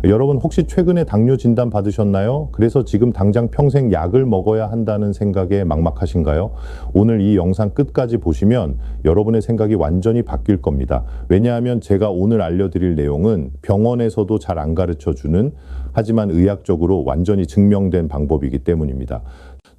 여러분 혹시 최근에 당뇨 진단 받으셨나요? 그래서 지금 당장 평생 약을 먹어야 한다는 생각에 막막하신가요? 오늘 이 영상 끝까지 보시면 여러분의 생각이 완전히 바뀔 겁니다. 왜냐하면 제가 오늘 알려드릴 내용은 병원에서도 잘 안 가르쳐주는, 하지만 의학적으로 완전히 증명된 방법이기 때문입니다.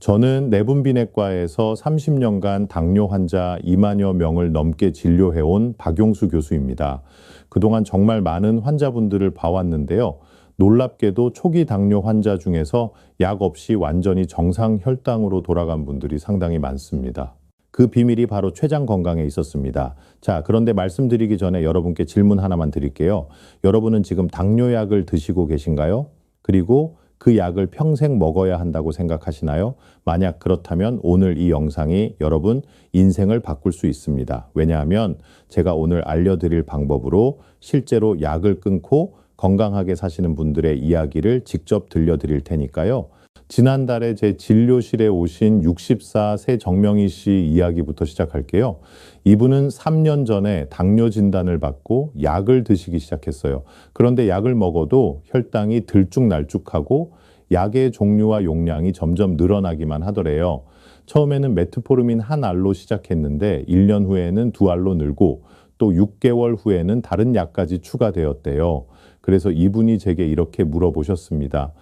저는 내분비내과에서 30년간 당뇨 환자 2만여 명을 넘게 진료해온 박용수 교수입니다. 그동안 정말 많은 환자분들을 봐왔는데요. 놀랍게도 초기 당뇨 환자 중에서 약 없이 완전히 정상 혈당으로 돌아간 분들이 상당히 많습니다. 그 비밀이 바로 췌장 건강에 있었습니다. 자, 그런데 말씀드리기 전에 여러분께 질문 하나만 드릴게요. 여러분은 지금 당뇨약을 드시고 계신가요? 그리고 그 약을 평생 먹어야 한다고 생각하시나요? 만약 그렇다면 오늘 이 영상이 여러분 인생을 바꿀 수 있습니다. 왜냐하면 제가 오늘 알려드릴 방법으로 실제로 약을 끊고 건강하게 사시는 분들의 이야기를 직접 들려드릴 테니까요. 지난달에 제 진료실에 오신 64 세정명희 씨 이야기부터 시작할게요. 이분은 3년 전에 당뇨 진단을 받고 약을 드시기 시작했어요. 그런데 약을 먹어도 혈당이 들쭉날쭉하고 약의 종류와 용량이 점점 늘어나기만 하더래요. 처음에는 메트포르민 한 알로 시작했는데 1년 후에는 2알로 늘고 또 6개월 후에는 다른 약까지 추가되었대요. 그래서 이분이 제게 이렇게 물어보셨습니다.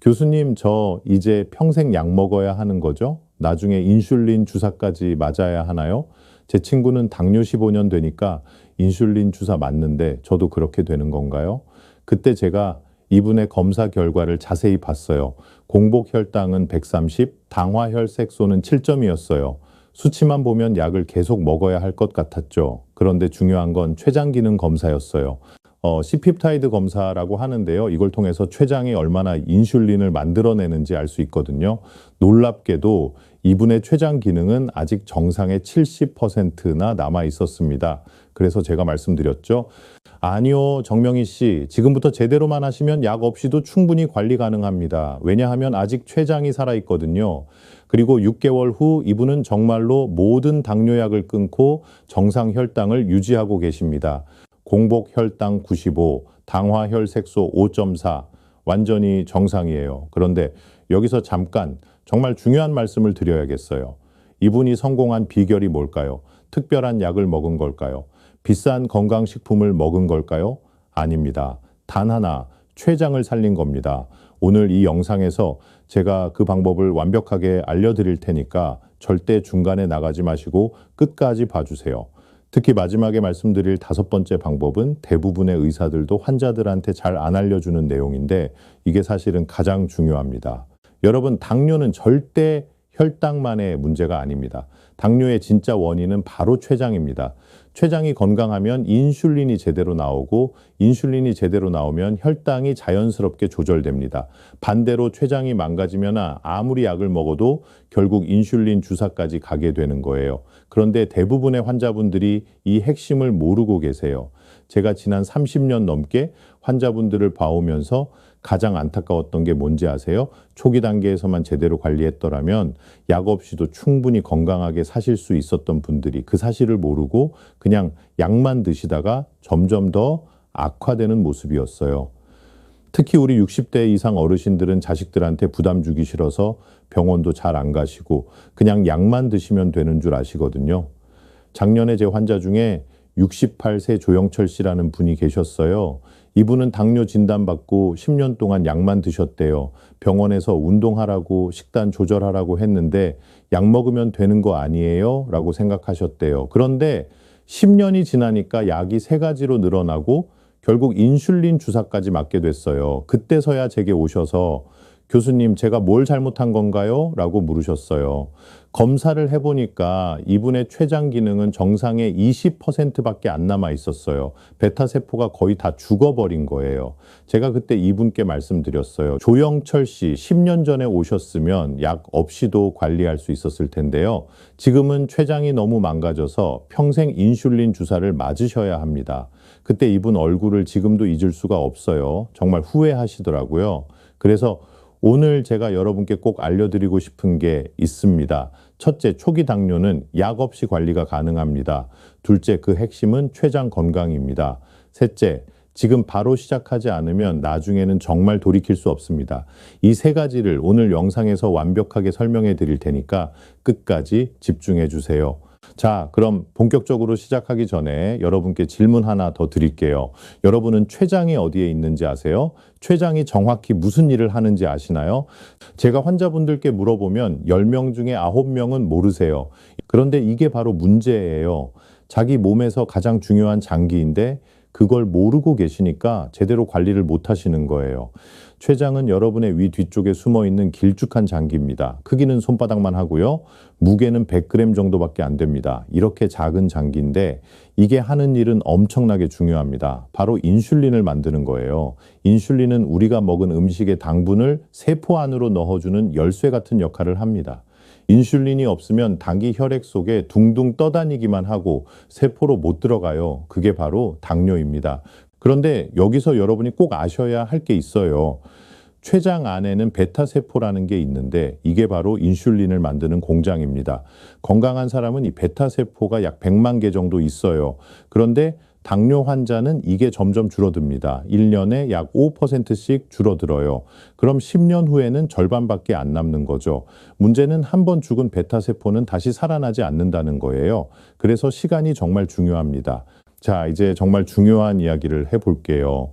교수님, 저 이제 평생 약 먹어야 하는 거죠? 나중에 인슐린 주사까지 맞아야 하나요? 제 친구는 당뇨 15년 되니까 인슐린 주사 맞는데 저도 그렇게 되는 건가요? 그때 제가 이분의 검사 결과를 자세히 봤어요. 공복 혈당은 130, 당화 혈색소는 7점이었어요. 수치만 보면 약을 계속 먹어야 할 것 같았죠. 그런데 중요한 건 췌장 기능 검사였어요. C핍타이드 검사라고 하는데요. 이걸 통해서 췌장이 얼마나 인슐린을 만들어내는지 알 수 있거든요. 놀랍게도 이분의 췌장 기능은 아직 정상의 70%나 남아 있었습니다. 그래서 제가 말씀드렸죠. 아니요, 정명희 씨. 지금부터 제대로만 하시면 약 없이도 충분히 관리 가능합니다. 왜냐하면 아직 췌장이 살아있거든요. 그리고 6개월 후 이분은 정말로 모든 당뇨약을 끊고 정상 혈당을 유지하고 계십니다. 공복 혈당 95, 당화 혈색소 5.4, 완전히 정상이에요. 그런데 여기서 잠깐 정말 중요한 말씀을 드려야겠어요. 이분이 성공한 비결이 뭘까요? 특별한 약을 먹은 걸까요? 비싼 건강식품을 먹은 걸까요? 아닙니다. 단 하나, 췌장을 살린 겁니다. 오늘 이 영상에서 제가 그 방법을 완벽하게 알려드릴 테니까 절대 중간에 나가지 마시고 끝까지 봐주세요. 특히 마지막에 말씀드릴 5번째 방법은 대부분의 의사들도 환자들한테 잘 안 알려주는 내용인데 이게 사실은 가장 중요합니다. 여러분, 당뇨는 절대 혈당만의 문제가 아닙니다. 당뇨의 진짜 원인은 바로 췌장입니다. 췌장이 건강하면 인슐린이 제대로 나오고 인슐린이 제대로 나오면 혈당이 자연스럽게 조절됩니다. 반대로 췌장이 망가지면 아무리 약을 먹어도 결국 인슐린 주사까지 가게 되는 거예요. 그런데 대부분의 환자분들이 이 핵심을 모르고 계세요. 제가 지난 30년 넘게 환자분들을 봐오면서 가장 안타까웠던 게 뭔지 아세요? 초기 단계에서만 제대로 관리했더라면 약 없이도 충분히 건강하게 사실 수 있었던 분들이 그 사실을 모르고 그냥 약만 드시다가 점점 더 악화되는 모습이었어요. 특히 우리 60대 이상 어르신들은 자식들한테 부담 주기 싫어서 병원도 잘 안 가시고 그냥 약만 드시면 되는 줄 아시거든요. 작년에 제 환자 중에 68세 조영철 씨라는 분이 계셨어요. 이분은 당뇨 진단받고 10년 동안 약만 드셨대요. 병원에서 운동하라고 식단 조절하라고 했는데 약 먹으면 되는 거 아니에요? 라고 생각하셨대요. 그런데 10년이 지나니까 약이 3가지로 늘어나고 결국 인슐린 주사까지 맞게 됐어요. 그때서야 제게 오셔서 교수님, 제가 뭘 잘못한 건가요? 라고 물으셨어요. 검사를 해보니까 이분의 췌장 기능은 정상의 20%밖에 안 남아 있었어요. 베타세포가 거의 다 죽어버린 거예요. 제가 그때 이분께 말씀드렸어요. 조영철 씨, 10년 전에 오셨으면 약 없이도 관리할 수 있었을 텐데요. 지금은 췌장이 너무 망가져서 평생 인슐린 주사를 맞으셔야 합니다. 그때 이분 얼굴을 지금도 잊을 수가 없어요. 정말 후회하시더라고요. 그래서 오늘 제가 여러분께 꼭 알려드리고 싶은 게 있습니다. 첫째, 초기 당뇨는 약 없이 관리가 가능합니다. 둘째, 그 핵심은 췌장 건강입니다. 셋째, 지금 바로 시작하지 않으면 나중에는 정말 돌이킬 수 없습니다. 이 세 가지를 오늘 영상에서 완벽하게 설명해 드릴 테니까 끝까지 집중해 주세요. 자, 그럼 본격적으로 시작하기 전에 여러분께 질문 하나 더 드릴게요. 여러분은 췌장이 어디에 있는지 아세요? 췌장이 정확히 무슨 일을 하는지 아시나요? 제가 환자분들께 물어보면 10명 중에 9명은 모르세요. 그런데 이게 바로 문제예요. 자기 몸에서 가장 중요한 장기인데 그걸 모르고 계시니까 제대로 관리를 못 하시는 거예요. 췌장은 여러분의 위 뒤쪽에 숨어 있는 길쭉한 장기입니다. 크기는 손바닥만 하고요. 무게는 100g 정도밖에 안 됩니다. 이렇게 작은 장기인데 이게 하는 일은 엄청나게 중요합니다. 바로 인슐린을 만드는 거예요. 인슐린은 우리가 먹은 음식의 당분을 세포 안으로 넣어주는 열쇠 같은 역할을 합니다. 인슐린이 없으면 당이 혈액 속에 둥둥 떠다니기만 하고 세포로 못 들어가요. 그게 바로 당뇨입니다. 그런데 여기서 여러분이 꼭 아셔야 할 게 있어요. 췌장 안에는 베타세포라는 게 있는데 이게 바로 인슐린을 만드는 공장입니다. 건강한 사람은 이 베타세포가 약 100만 개 정도 있어요. 그런데 당뇨 환자는 이게 점점 줄어듭니다. 1년에 약 5%씩 줄어들어요. 그럼 10년 후에는 절반밖에 안 남는 거죠. 문제는 한 번 죽은 베타세포는 다시 살아나지 않는다는 거예요. 그래서 시간이 정말 중요합니다. 자, 이제 정말 중요한 이야기를 해볼게요.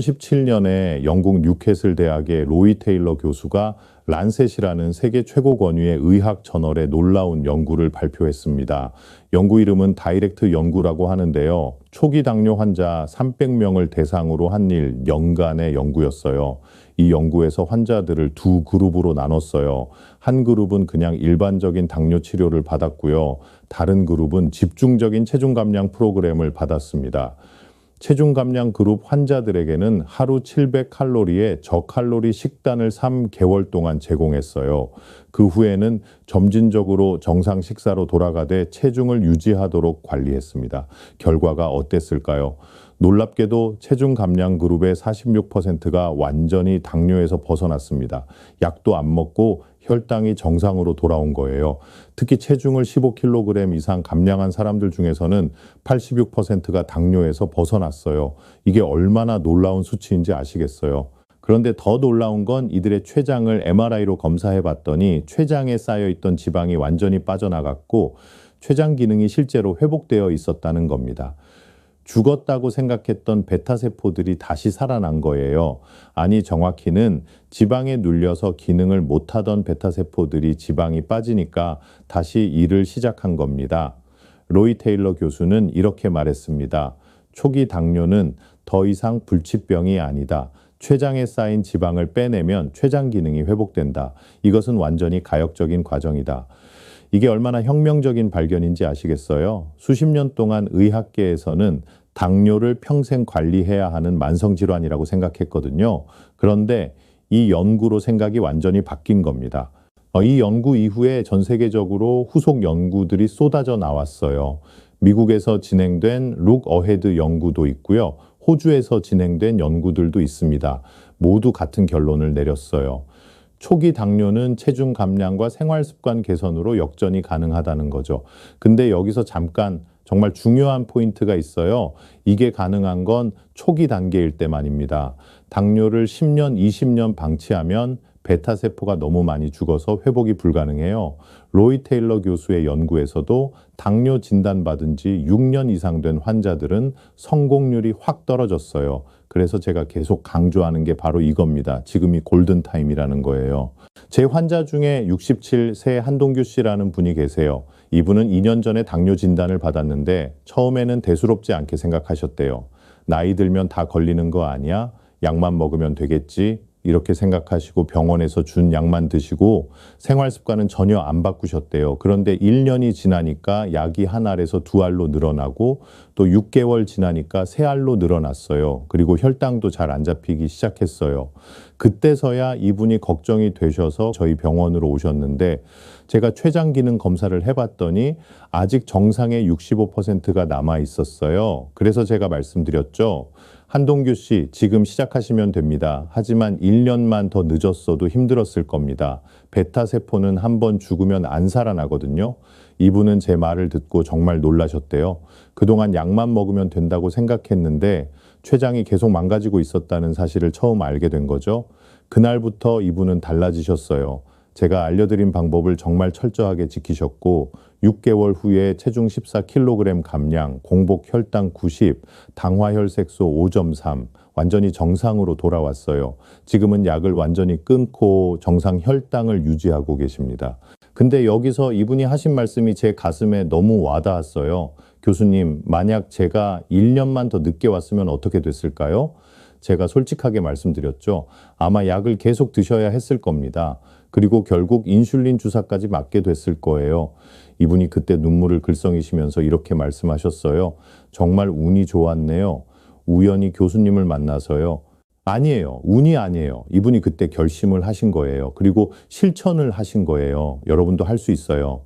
2017년에 영국 뉴캐슬 대학의 로이 테일러 교수가 란셋이라는 세계 최고 권위의 의학 저널에 놀라운 연구를 발표했습니다. 연구 이름은 다이렉트 연구라고 하는데요. 초기 당뇨 환자 300명을 대상으로 한 일 연간의 연구였어요. 이 연구에서 환자들을 두 그룹으로 나눴어요. 한 그룹은 그냥 일반적인 당뇨 치료를 받았고요. 다른 그룹은 집중적인 체중 감량 프로그램을 받았습니다. 체중 감량 그룹 환자들에게는 하루 700칼로리의 저칼로리 식단을 3개월 동안 제공했어요. 그 후에는 점진적으로 정상 식사로 돌아가되 체중을 유지하도록 관리했습니다. 결과가 어땠을까요? 놀랍게도 체중 감량 그룹의 46%가 완전히 당뇨에서 벗어났습니다. 약도 안 먹고 혈당이 정상으로 돌아온 거예요. 특히 체중을 15kg 이상 감량한 사람들 중에서는 86%가 당뇨에서 벗어났어요. 이게 얼마나 놀라운 수치인지 아시겠어요? 그런데 더 놀라운 건 이들의 췌장을 MRI로 검사해 봤더니 췌장에 쌓여있던 지방이 완전히 빠져나갔고 췌장 기능이 실제로 회복되어 있었다는 겁니다. 죽었다고 생각했던 베타세포들이 다시 살아난 거예요. 아니, 정확히는 지방에 눌려서 기능을 못하던 베타세포들이 지방이 빠지니까 다시 일을 시작한 겁니다. 로이 테일러 교수는 이렇게 말했습니다. 초기 당뇨는 더 이상 불치병이 아니다. 췌장에 쌓인 지방을 빼내면 췌장 기능이 회복된다. 이것은 완전히 가역적인 과정이다. 이게 얼마나 혁명적인 발견인지 아시겠어요? 수십 년 동안 의학계에서는 당뇨를 평생 관리해야 하는 만성질환이라고 생각했거든요. 그런데 이 연구로 생각이 완전히 바뀐 겁니다. 이 연구 이후에 전 세계적으로 후속 연구들이 쏟아져 나왔어요. 미국에서 진행된 룩 어헤드 연구도 있고요. 호주에서 진행된 연구들도 있습니다. 모두 같은 결론을 내렸어요. 초기 당뇨는 체중 감량과 생활 습관 개선으로 역전이 가능하다는 거죠. 근데 여기서 잠깐 정말 중요한 포인트가 있어요. 이게 가능한 건 초기 단계일 때만입니다. 당뇨를 10년, 20년 방치하면 베타세포가 너무 많이 죽어서 회복이 불가능해요. 로이 테일러 교수의 연구에서도 당뇨 진단받은 지 6년 이상 된 환자들은 성공률이 확 떨어졌어요. 그래서 제가 계속 강조하는 게 바로 이겁니다. 지금이 골든타임이라는 거예요. 제 환자 중에 67세 한동규 씨라는 분이 계세요. 이분은 2년 전에 당뇨 진단을 받았는데 처음에는 대수롭지 않게 생각하셨대요. 나이 들면 다 걸리는 거 아니야? 약만 먹으면 되겠지? 이렇게 생각하시고 병원에서 준 약만 드시고 생활 습관은 전혀 안 바꾸셨대요. 그런데 1년이 지나니까 약이 한 알에서 두 알로 늘어나고 또 6개월 지나니까 세 알로 늘어났어요. 그리고 혈당도 잘 안 잡히기 시작했어요. 그때서야 이분이 걱정이 되셔서 저희 병원으로 오셨는데 제가 췌장 기능 검사를 해봤더니 아직 정상의 65%가 남아 있었어요. 그래서 제가 말씀드렸죠. 한동규 씨, 지금 시작하시면 됩니다. 하지만 1년만 더 늦었어도 힘들었을 겁니다. 베타세포는 한번 죽으면 안 살아나거든요. 이분은 제 말을 듣고 정말 놀라셨대요. 그동안 약만 먹으면 된다고 생각했는데 췌장이 계속 망가지고 있었다는 사실을 처음 알게 된 거죠. 그날부터 이분은 달라지셨어요. 제가 알려드린 방법을 정말 철저하게 지키셨고 6개월 후에 체중 14kg 감량, 공복 혈당 90, 당화혈색소 5.3, 완전히 정상으로 돌아왔어요. 지금은 약을 완전히 끊고 정상 혈당을 유지하고 계십니다. 근데 여기서 이분이 하신 말씀이 제 가슴에 너무 와닿았어요. 교수님, 만약 제가 1년만 더 늦게 왔으면 어떻게 됐을까요? 제가 솔직하게 말씀드렸죠. 아마 약을 계속 드셔야 했을 겁니다. 그리고 결국 인슐린 주사까지 맞게 됐을 거예요. 이분이 그때 눈물을 글썽이시면서 이렇게 말씀하셨어요. 정말 운이 좋았네요. 우연히 교수님을 만나서요. 아니에요. 운이 아니에요. 이분이 그때 결심을 하신 거예요. 그리고 실천을 하신 거예요. 여러분도 할 수 있어요.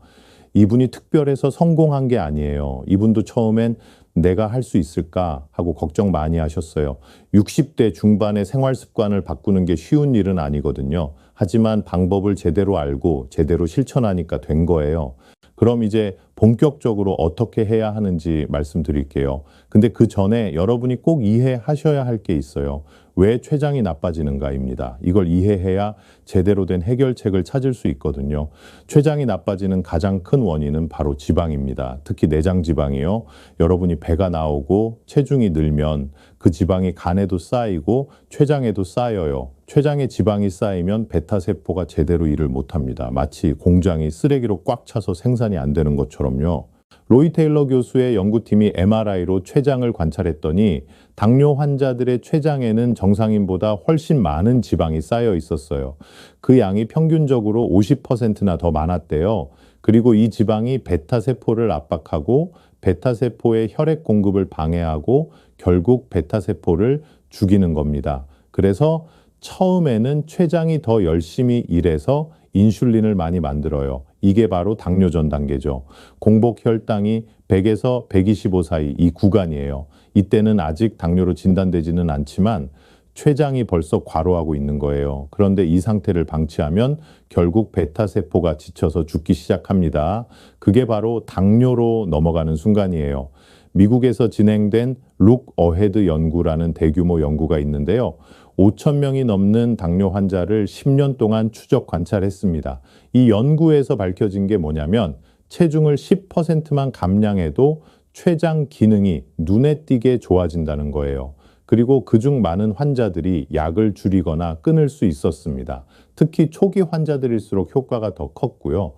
이분이 특별해서 성공한 게 아니에요. 이분도 처음엔 내가 할 수 있을까 하고 걱정 많이 하셨어요. 60대 중반의 생활 습관을 바꾸는 게 쉬운 일은 아니거든요. 하지만 방법을 제대로 알고 제대로 실천하니까 된 거예요. 그럼 이제 본격적으로 어떻게 해야 하는지 말씀드릴게요. 근데 그 전에 여러분이 꼭 이해하셔야 할 게 있어요. 왜 췌장이 나빠지는가입니다. 이걸 이해해야 제대로 된 해결책을 찾을 수 있거든요. 췌장이 나빠지는 가장 큰 원인은 바로 지방입니다. 특히 내장 지방이요. 여러분이 배가 나오고 체중이 늘면 그 지방이 간에도 쌓이고 췌장에도 쌓여요. 췌장에 지방이 쌓이면 베타세포가 제대로 일을 못합니다. 마치 공장이 쓰레기로 꽉 차서 생산이 안 되는 것처럼요. 로이 테일러 교수의 연구팀이 MRI로 췌장을 관찰했더니 당뇨 환자들의 췌장에는 정상인보다 훨씬 많은 지방이 쌓여 있었어요. 그 양이 평균적으로 50%나 더 많았대요. 그리고 이 지방이 베타세포를 압박하고 베타세포의 혈액 공급을 방해하고 결국 베타세포를 죽이는 겁니다. 그래서 처음에는 췌장이 더 열심히 일해서 인슐린을 많이 만들어요. 이게 바로 당뇨 전 단계죠. 공복 혈당이 100에서 125 사이 이 구간이에요. 이때는 아직 당뇨로 진단되지는 않지만 췌장이 벌써 과로하고 있는 거예요. 그런데 이 상태를 방치하면 결국 베타세포가 지쳐서 죽기 시작합니다. 그게 바로 당뇨로 넘어가는 순간이에요. 미국에서 진행된 룩 어헤드 연구라는 대규모 연구가 있는데요. 5,000명이 넘는 당뇨 환자를 10년 동안 추적 관찰했습니다. 이 연구에서 밝혀진 게 뭐냐면 체중을 10%만 감량해도 췌장 기능이 눈에 띄게 좋아진다는 거예요. 그리고 그중 많은 환자들이 약을 줄이거나 끊을 수 있었습니다. 특히 초기 환자들일수록 효과가 더 컸고요.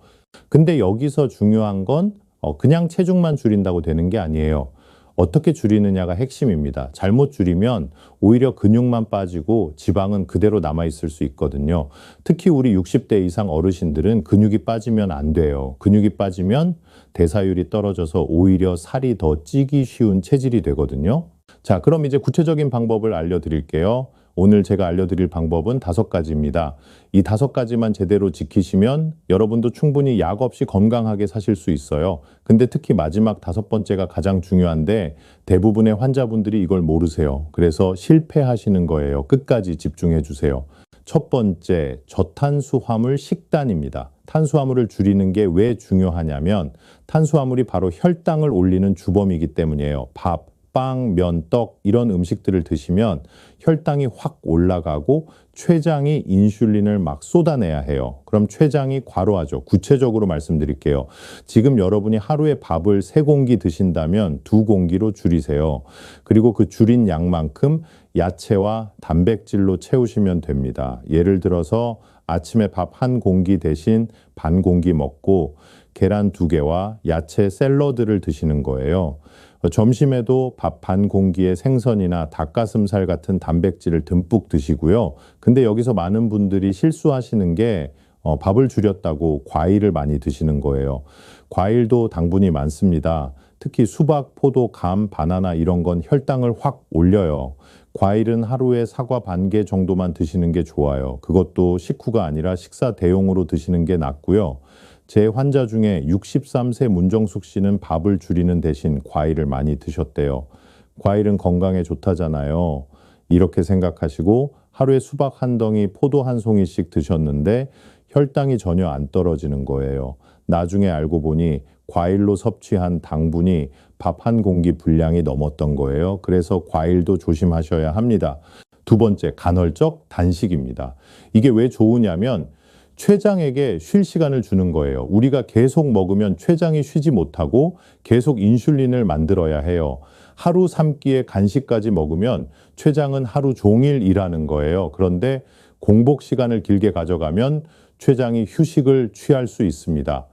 근데 여기서 중요한 건 그냥 체중만 줄인다고 되는 게 아니에요. 어떻게 줄이느냐가 핵심입니다. 잘못 줄이면 오히려 근육만 빠지고 지방은 그대로 남아있을 수 있거든요. 특히 우리 60대 이상 어르신들은 근육이 빠지면 안 돼요. 근육이 빠지면 대사율이 떨어져서 오히려 살이 더 찌기 쉬운 체질이 되거든요. 자, 그럼 이제 구체적인 방법을 알려드릴게요. 오늘 제가 알려드릴 방법은 5가지입니다. 이 5가지만 제대로 지키시면 여러분도 충분히 약 없이 건강하게 사실 수 있어요. 근데 특히 마지막 5번째가 가장 중요한데 대부분의 환자분들이 이걸 모르세요. 그래서 실패하시는 거예요. 끝까지 집중해 주세요. 첫 번째, 저탄수화물 식단입니다. 탄수화물을 줄이는 게 왜 중요하냐면 탄수화물이 바로 혈당을 올리는 주범이기 때문이에요. 밥, 빵, 면, 떡 이런 음식들을 드시면 혈당이 확 올라가고 췌장이 인슐린을 막 쏟아내야 해요. 그럼 췌장이 과로하죠. 구체적으로 말씀드릴게요. 지금 여러분이 하루에 밥을 3공기 드신다면 2공기로 줄이세요. 그리고 그 줄인 양만큼 야채와 단백질로 채우시면 됩니다. 예를 들어서 아침에 밥 1공기 대신 반 공기 먹고 계란 2개와 야채 샐러드를 드시는 거예요. 점심에도 밥 반 공기에 생선이나 닭가슴살 같은 단백질을 듬뿍 드시고요. 근데 여기서 많은 분들이 실수하시는 게 밥을 줄였다고 과일을 많이 드시는 거예요. 과일도 당분이 많습니다. 특히 수박, 포도, 감, 바나나 이런 건 혈당을 확 올려요. 과일은 하루에 사과 반 개 정도만 드시는 게 좋아요. 그것도 식후가 아니라 식사 대용으로 드시는 게 낫고요. 제 환자 중에 63세 문정숙 씨는 밥을 줄이는 대신 과일을 많이 드셨대요. 과일은 건강에 좋다잖아요. 이렇게 생각하시고 하루에 수박 1덩이, 포도 1송이씩 드셨는데 혈당이 전혀 안 떨어지는 거예요. 나중에 알고 보니 과일로 섭취한 당분이 밥 한 공기 분량이 넘었던 거예요. 그래서 과일도 조심하셔야 합니다. 두 번째, 간헐적 단식입니다. 이게 왜 좋으냐면 췌장에게 쉴 시간을 주는 거예요. 우리가 계속 먹으면 췌장이 쉬지 못하고 계속 인슐린을 만들어야 해요. 하루 3끼의 간식까지 먹으면 췌장은 하루 종일 일하는 거예요. 그런데 공복 시간을 길게 가져가면 췌장이 휴식을 취할 수 있습니다.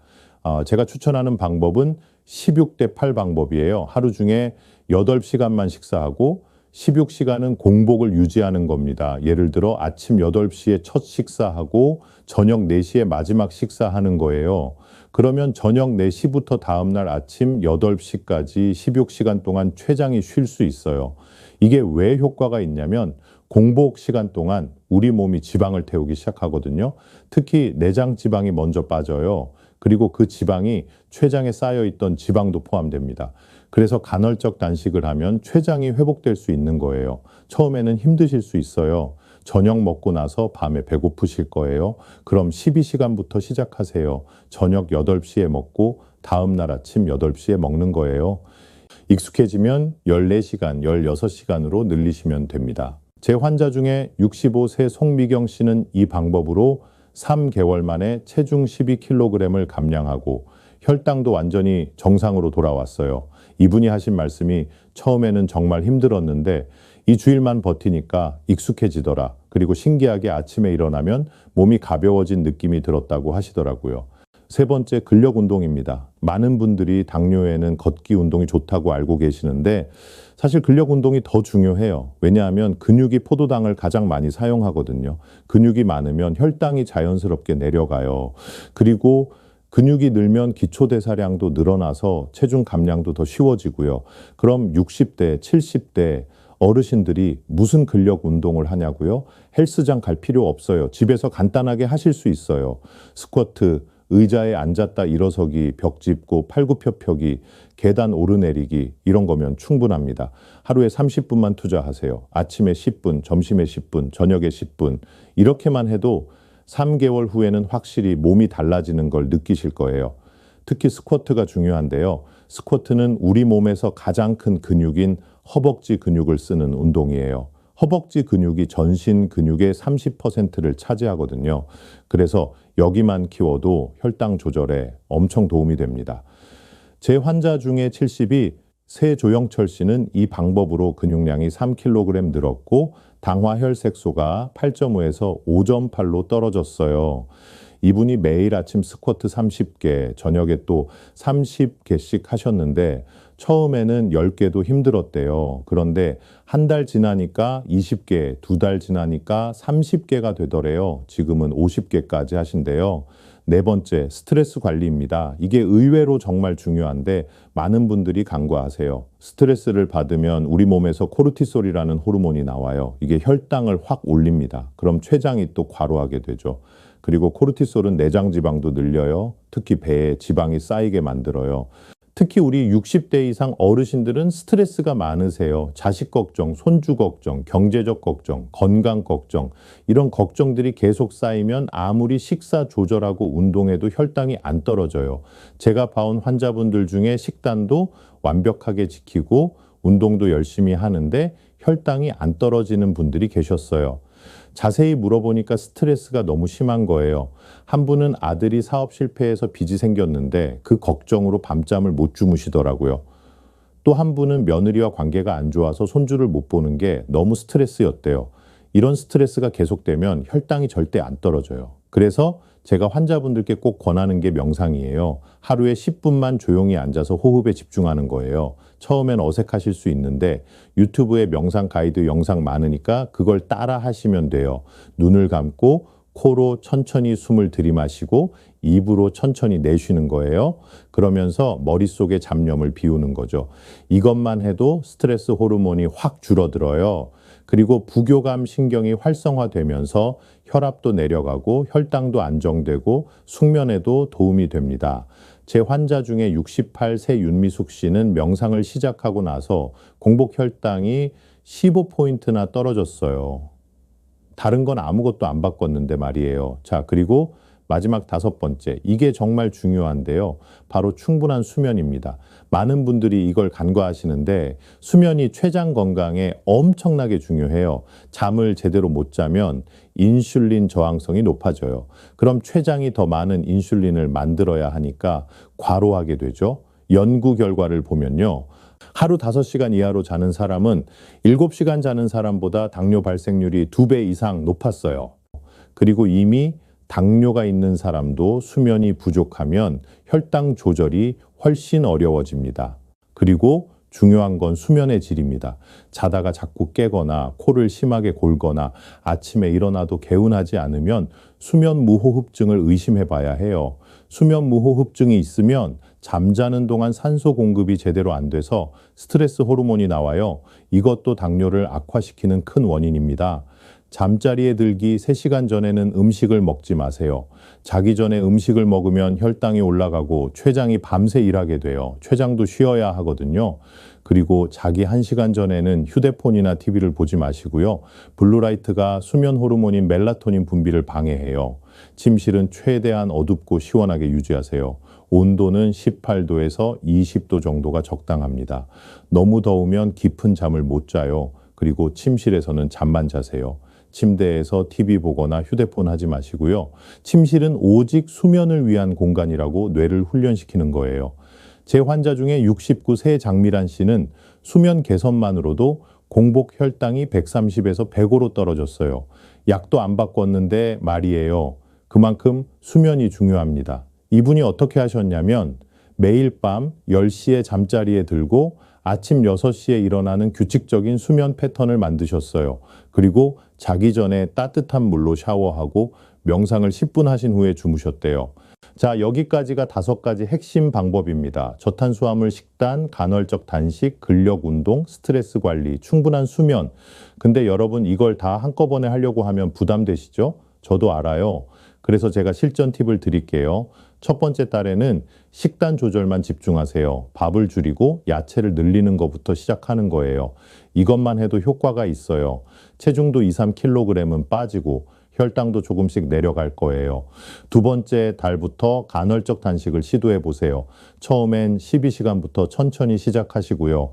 제가 추천하는 방법은 16대 8 방법이에요. 하루 중에 8시간만 식사하고 16시간은 공복을 유지하는 겁니다. 예를 들어 아침 8시에 첫 식사하고 저녁 4시에 마지막 식사하는 거예요. 그러면 저녁 4시부터 다음날 아침 8시까지 16시간 동안 췌장이 쉴 수 있어요. 이게 왜 효과가 있냐면 공복 시간 동안 우리 몸이 지방을 태우기 시작하거든요. 특히 내장 지방이 먼저 빠져요. 그리고 그 지방이 췌장에 쌓여있던 지방도 포함됩니다. 그래서 간헐적 단식을 하면 췌장이 회복될 수 있는 거예요. 처음에는 힘드실 수 있어요. 저녁 먹고 나서 밤에 배고프실 거예요. 그럼 12시간부터 시작하세요. 저녁 8시에 먹고 다음 날 아침 8시에 먹는 거예요. 익숙해지면 14시간, 16시간으로 늘리시면 됩니다. 제 환자 중에 65세 송미경 씨는 이 방법으로 3개월 만에 체중 12kg을 감량하고 혈당도 완전히 정상으로 돌아왔어요. 이분이 하신 말씀이 처음에는 정말 힘들었는데 이 주일만 버티니까 익숙해지더라. 그리고 신기하게 아침에 일어나면 몸이 가벼워진 느낌이 들었다고 하시더라고요. 세 번째, 근력 운동입니다. 많은 분들이 당뇨에는 걷기 운동이 좋다고 알고 계시는데 사실 근력 운동이 더 중요해요. 왜냐하면 근육이 포도당을 가장 많이 사용하거든요. 근육이 많으면 혈당이 자연스럽게 내려가요. 그리고 근육이 늘면 기초대사량도 늘어나서 체중 감량도 더 쉬워지고요. 그럼 60대, 70대 어르신들이 무슨 근력 운동을 하냐고요? 헬스장 갈 필요 없어요. 집에서 간단하게 하실 수 있어요. 스쿼트, 의자에 앉았다 일어서기, 벽 짚고 팔굽혀펴기, 계단 오르내리기 이런 거면 충분합니다. 하루에 30분만 투자하세요. 아침에 10분, 점심에 10분, 저녁에 10분 이렇게만 해도 3개월 후에는 확실히 몸이 달라지는 걸 느끼실 거예요. 특히 스쿼트가 중요한데요. 스쿼트는 우리 몸에서 가장 큰 근육인 허벅지 근육을 쓰는 운동이에요. 허벅지 근육이 전신 근육의 30%를 차지하거든요. 그래서 여기만 키워도 혈당 조절에 엄청 도움이 됩니다. 제 환자 중에 70이 세조영철 씨는 이 방법으로 근육량이 3kg 늘었고 당화혈색소가 8.5에서 5.8로 떨어졌어요. 이분이 매일 아침 스쿼트 30개, 저녁에 또 30개씩 하셨는데 처음에는 10개도 힘들었대요. 그런데 한 달 지나니까 20개, 2달 지나니까 30개가 되더래요. 지금은 50개까지 하신대요. 네 번째, 스트레스 관리입니다. 이게 의외로 정말 중요한데 많은 분들이 간과하세요. 스트레스를 받으면 우리 몸에서 코르티솔이라는 호르몬이 나와요. 이게 혈당을 확 올립니다. 그럼 췌장이 또 과로하게 되죠. 그리고 코르티솔은 내장 지방도 늘려요. 특히 배에 지방이 쌓이게 만들어요. 특히 우리 60대 이상 어르신들은 스트레스가 많으세요. 자식 걱정, 손주 걱정, 경제적 걱정, 건강 걱정 이런 걱정들이 계속 쌓이면 아무리 식사 조절하고 운동해도 혈당이 안 떨어져요. 제가 봐온 환자분들 중에 식단도 완벽하게 지키고 운동도 열심히 하는데 혈당이 안 떨어지는 분들이 계셨어요. 자세히 물어보니까 스트레스가 너무 심한 거예요. 한 분은 아들이 사업 실패해서 빚이 생겼는데 그 걱정으로 밤잠을 못 주무시더라고요. 또 한 분은 며느리와 관계가 안 좋아서 손주를 못 보는 게 너무 스트레스였대요. 이런 스트레스가 계속되면 혈당이 절대 안 떨어져요. 그래서 제가 환자분들께 꼭 권하는 게 명상이에요. 하루에 10분만 조용히 앉아서 호흡에 집중하는 거예요. 처음엔 어색하실 수 있는데 유튜브에 명상 가이드 영상 많으니까 그걸 따라 하시면 돼요. 눈을 감고 코로 천천히 숨을 들이마시고 입으로 천천히 내쉬는 거예요. 그러면서 머릿속의 잡념을 비우는 거죠. 이것만 해도 스트레스 호르몬이 확 줄어들어요. 그리고 부교감 신경이 활성화되면서 혈압도 내려가고 혈당도 안정되고 숙면에도 도움이 됩니다. 제 환자 중에 68세 윤미숙 씨는 명상을 시작하고 나서 공복 혈당이 15포인트나 떨어졌어요. 다른 건 아무것도 안 바꿨는데 말이에요. 자, 그리고 마지막 5번째, 이게 정말 중요한데요. 바로 충분한 수면입니다. 많은 분들이 이걸 간과하시는데 수면이 췌장 건강에 엄청나게 중요해요. 잠을 제대로 못 자면 인슐린 저항성이 높아져요. 그럼 췌장이 더 많은 인슐린을 만들어야 하니까 과로하게 되죠. 연구 결과를 보면요. 하루 5시간 이하로 자는 사람은 7시간 자는 사람보다 당뇨 발생률이 2배 이상 높았어요. 그리고 이미 당뇨가 있는 사람도 수면이 부족하면 혈당 조절이 훨씬 어려워집니다. 그리고 중요한 건 수면의 질입니다. 자다가 자꾸 깨거나 코를 심하게 골거나 아침에 일어나도 개운하지 않으면 수면 무호흡증을 의심해 봐야 해요. 수면 무호흡증이 있으면 잠자는 동안 산소 공급이 제대로 안 돼서 스트레스 호르몬이 나와요. 이것도 당뇨를 악화시키는 큰 원인입니다. 잠자리에 들기 3시간 전에는 음식을 먹지 마세요. 자기 전에 음식을 먹으면 혈당이 올라가고 췌장이 밤새 일하게 돼요. 췌장도 쉬어야 하거든요. 그리고 자기 1시간 전에는 휴대폰이나 TV를 보지 마시고요. 블루라이트가 수면 호르몬인 멜라토닌 분비를 방해해요. 침실은 최대한 어둡고 시원하게 유지하세요. 온도는 18도에서 20도 정도가 적당합니다. 너무 더우면 깊은 잠을 못 자요. 그리고 침실에서는 잠만 자세요. 침대에서 TV 보거나 휴대폰 하지 마시고요. 침실은 오직 수면을 위한 공간이라고 뇌를 훈련시키는 거예요. 제 환자 중에 69세 장미란 씨는 수면 개선만으로도 공복 혈당이 130에서 105로 떨어졌어요. 약도 안 바꿨는데 말이에요. 그만큼 수면이 중요합니다. 이분이 어떻게 하셨냐면 매일 밤 10시에 잠자리에 들고 아침 6시에 일어나는 규칙적인 수면 패턴을 만드셨어요. 그리고 자기 전에 따뜻한 물로 샤워하고 명상을 10분 하신 후에 주무셨대요. 자, 여기까지가 5가지 핵심 방법입니다. 저탄수화물 식단, 간헐적 단식, 근력 운동, 스트레스 관리, 충분한 수면. 근데 여러분 이걸 다 한꺼번에 하려고 하면 부담되시죠? 저도 알아요. 그래서 제가 실전 팁을 드릴게요. 첫 번째 달에는 식단 조절만 집중하세요. 밥을 줄이고 야채를 늘리는 것부터 시작하는 거예요. 이것만 해도 효과가 있어요. 체중도 2-3kg은 빠지고 혈당도 조금씩 내려갈 거예요. 두 번째 달부터 간헐적 단식을 시도해 보세요. 처음엔 12시간부터 천천히 시작하시고요.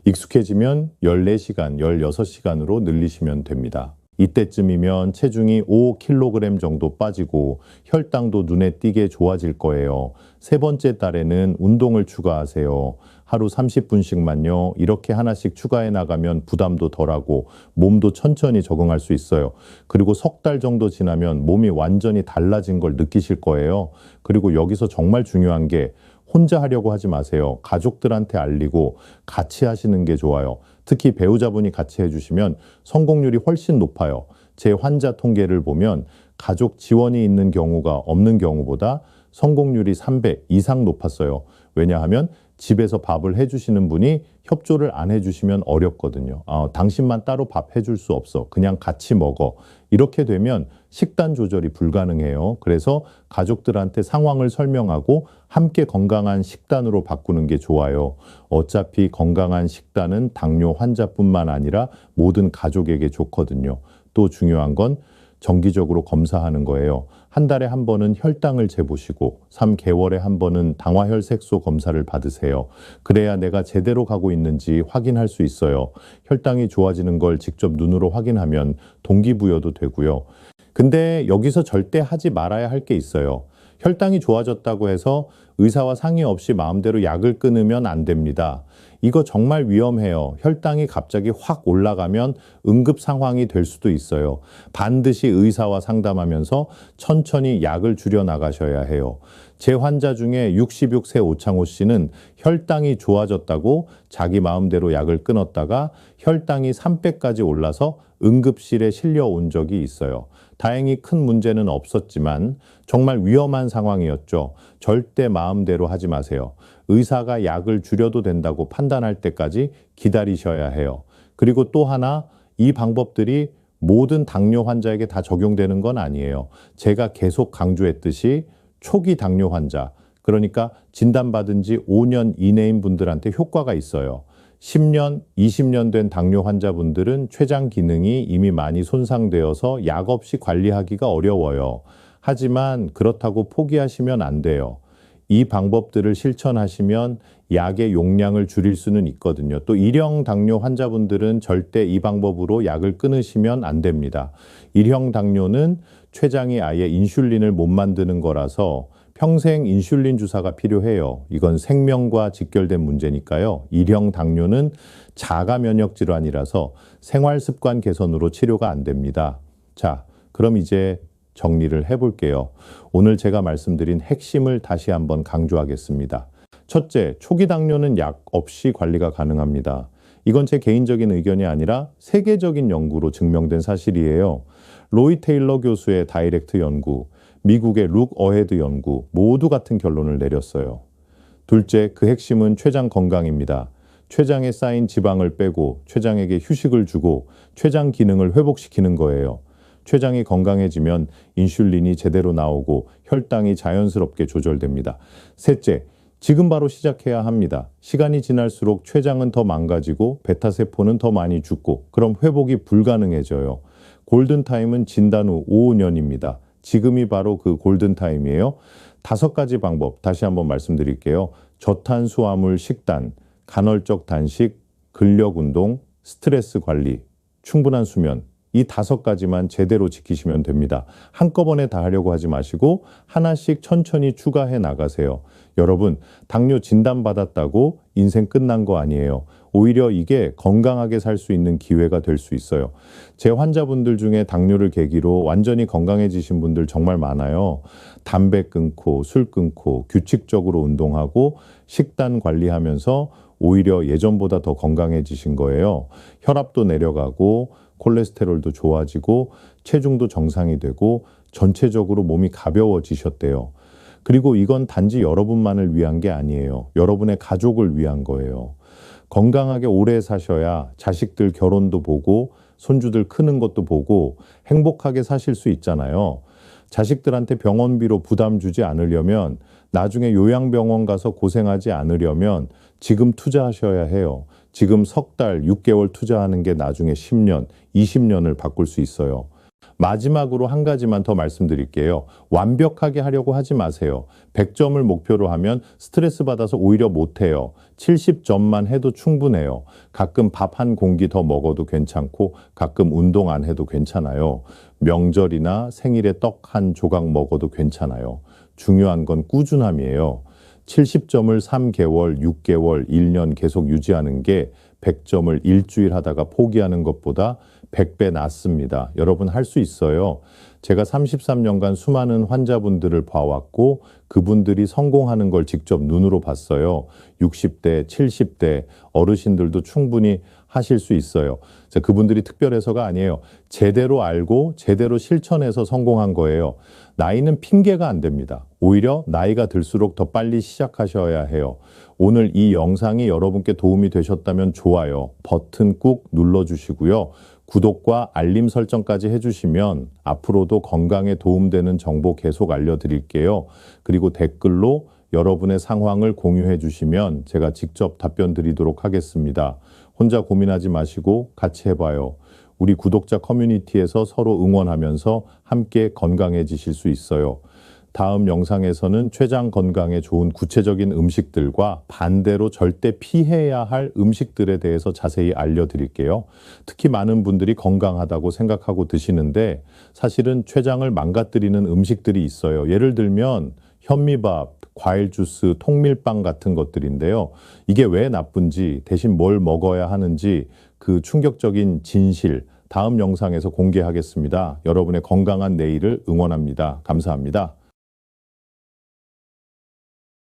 익숙해지면 14시간, 16시간으로 늘리시면 됩니다. 이때쯤이면 체중이 5kg 정도 빠지고 혈당도 눈에 띄게 좋아질 거예요. 세 번째 달에는 운동을 추가하세요. 하루 30분씩만요. 이렇게 하나씩 추가해 나가면 부담도 덜하고 몸도 천천히 적응할 수 있어요. 그리고 3달 정도 지나면 몸이 완전히 달라진 걸 느끼실 거예요. 그리고 여기서 정말 중요한 게 혼자 하려고 하지 마세요. 가족들한테 알리고 같이 하시는 게 좋아요. 특히 배우자분이 같이 해주시면 성공률이 훨씬 높아요. 제 환자 통계를 보면 가족 지원이 있는 경우가 없는 경우보다 성공률이 3배 이상 높았어요. 왜냐하면 집에서 밥을 해주시는 분이 협조를 안 해주시면 어렵거든요. 당신만 따로 밥 해줄 수 없어. 그냥 같이 먹어. 이렇게 되면 식단 조절이 불가능해요. 그래서 가족들한테 상황을 설명하고 함께 건강한 식단으로 바꾸는 게 좋아요. 어차피 건강한 식단은 당뇨 환자뿐만 아니라 모든 가족에게 좋거든요. 또 중요한 건 정기적으로 검사하는 거예요. 한 달에 한 번은 혈당을 재보시고 3개월에 한 번은 당화혈색소 검사를 받으세요. 그래야 내가 제대로 가고 있는지 확인할 수 있어요. 혈당이 좋아지는 걸 직접 눈으로 확인하면 동기부여도 되고요. 근데 여기서 절대 하지 말아야 할 게 있어요. 혈당이 좋아졌다고 해서 의사와 상의 없이 마음대로 약을 끊으면 안 됩니다. 이거 정말 위험해요. 혈당이 갑자기 확 올라가면 응급 상황이 될 수도 있어요. 반드시 의사와 상담하면서 천천히 약을 줄여 나가셔야 해요. 제 환자 중에 66세 오창호 씨는 혈당이 좋아졌다고 자기 마음대로 약을 끊었다가 혈당이 3배까지 올라서 응급실에 실려온 적이 있어요. 다행히 큰 문제는 없었지만 정말 위험한 상황이었죠. 절대 마음대로 하지 마세요. 의사가 약을 줄여도 된다고 판단할 때까지 기다리셔야 해요. 그리고 또 하나, 이 방법들이 모든 당뇨 환자에게 다 적용되는 건 아니에요. 제가 계속 강조했듯이 초기 당뇨 환자, 그러니까 진단받은 지 5년 이내인 분들한테 효과가 있어요. 10년, 20년 된 당뇨 환자분들은 췌장 기능이 이미 많이 손상되어서 약 없이 관리하기가 어려워요. 하지만 그렇다고 포기하시면 안 돼요. 이 방법들을 실천하시면 약의 용량을 줄일 수는 있거든요. 또 일형 당뇨 환자분들은 절대 이 방법으로 약을 끊으시면 안 됩니다. 일형 당뇨는 췌장이 아예 인슐린을 못 만드는 거라서 평생 인슐린 주사가 필요해요. 이건 생명과 직결된 문제니까요. 일형 당뇨는 자가 면역 질환이라서 생활 습관 개선으로 치료가 안 됩니다. 자, 그럼 이제 정리를 해볼게요. 오늘 제가 말씀드린 핵심을 다시 한번 강조하겠습니다. 첫째, 초기 당뇨는 약 없이 관리가 가능합니다. 이건 제 개인적인 의견이 아니라 세계적인 연구로 증명된 사실이에요. 로이 테일러 교수의 다이렉트 연구, 미국의 룩 어헤드 연구 모두 같은 결론을 내렸어요. 둘째, 그 핵심은 췌장 건강입니다. 췌장에 쌓인 지방을 빼고 췌장에게 휴식을 주고 췌장 기능을 회복시키는 거예요. 췌장이 건강해지면 인슐린이 제대로 나오고 혈당이 자연스럽게 조절됩니다. 셋째, 지금 바로 시작해야 합니다. 시간이 지날수록 췌장은 더 망가지고 베타세포는 더 많이 죽고 그럼 회복이 불가능해져요. 골든타임은 진단 후 5년입니다. 지금이 바로 그 골든타임이에요. 5가지 방법 다시 한번 말씀드릴게요. 저탄수화물 식단, 간헐적 단식, 근력운동, 스트레스 관리, 충분한 수면 이 5가지만 제대로 지키시면 됩니다. 한꺼번에 다 하려고 하지 마시고 하나씩 천천히 추가해 나가세요. 여러분, 당뇨 진단받았다고 인생 끝난 거 아니에요. 오히려 이게 건강하게 살 수 있는 기회가 될 수 있어요. 제 환자분들 중에 당뇨를 계기로 완전히 건강해지신 분들 정말 많아요. 담배 끊고 술 끊고 규칙적으로 운동하고 식단 관리하면서 오히려 예전보다 더 건강해지신 거예요. 혈압도 내려가고 콜레스테롤도 좋아지고 체중도 정상이 되고 전체적으로 몸이 가벼워지셨대요. 그리고 이건 단지 여러분만을 위한 게 아니에요. 여러분의 가족을 위한 거예요. 건강하게 오래 사셔야 자식들 결혼도 보고 손주들 크는 것도 보고 행복하게 사실 수 있잖아요. 자식들한테 병원비로 부담 주지 않으려면 나중에 요양병원 가서 고생하지 않으려면 지금 투자하셔야 해요. 지금 석 달, 6개월 투자하는 게 나중에 10년, 20년을 바꿀 수 있어요. 마지막으로 한 가지만 더 말씀드릴게요. 완벽하게 하려고 하지 마세요. 100점을 목표로 하면 스트레스 받아서 오히려 못해요. 70점만 해도 충분해요. 가끔 밥 한 공기 더 먹어도 괜찮고 가끔 운동 안 해도 괜찮아요. 명절이나 생일에 떡 한 조각 먹어도 괜찮아요. 중요한 건 꾸준함이에요. 70점을 3개월, 6개월, 1년 계속 유지하는 게 100점을 일주일 하다가 포기하는 것보다 100배 낫습니다. 여러분 할 수 있어요. 제가 33년간 수많은 환자분들을 봐왔고 그분들이 성공하는 걸 직접 눈으로 봤어요. 60대, 70대 어르신들도 충분히 하실 수 있어요. 그분들이 특별해서가 아니에요. 제대로 알고 제대로 실천해서 성공한 거예요. 나이는 핑계가 안 됩니다. 오히려 나이가 들수록 더 빨리 시작하셔야 해요. 오늘 이 영상이 여러분께 도움이 되셨다면 좋아요. 버튼 꾹 눌러주시고요. 구독과 알림 설정까지 해주시면 앞으로도 건강에 도움되는 정보 계속 알려드릴게요. 그리고 댓글로 여러분의 상황을 공유해 주시면 제가 직접 답변 드리도록 하겠습니다. 혼자 고민하지 마시고 같이 해봐요. 우리 구독자 커뮤니티에서 서로 응원하면서 함께 건강해지실 수 있어요. 다음 영상에서는 췌장 건강에 좋은 구체적인 음식들과 반대로 절대 피해야 할 음식들에 대해서 자세히 알려드릴게요. 특히 많은 분들이 건강하다고 생각하고 드시는데 사실은 췌장을 망가뜨리는 음식들이 있어요. 예를 들면 현미밥, 과일 주스, 통밀빵 같은 것들인데요. 이게 왜 나쁜지, 대신 뭘 먹어야 하는지 그 충격적인 진실 다음 영상에서 공개하겠습니다. 여러분의 건강한 내일을 응원합니다. 감사합니다.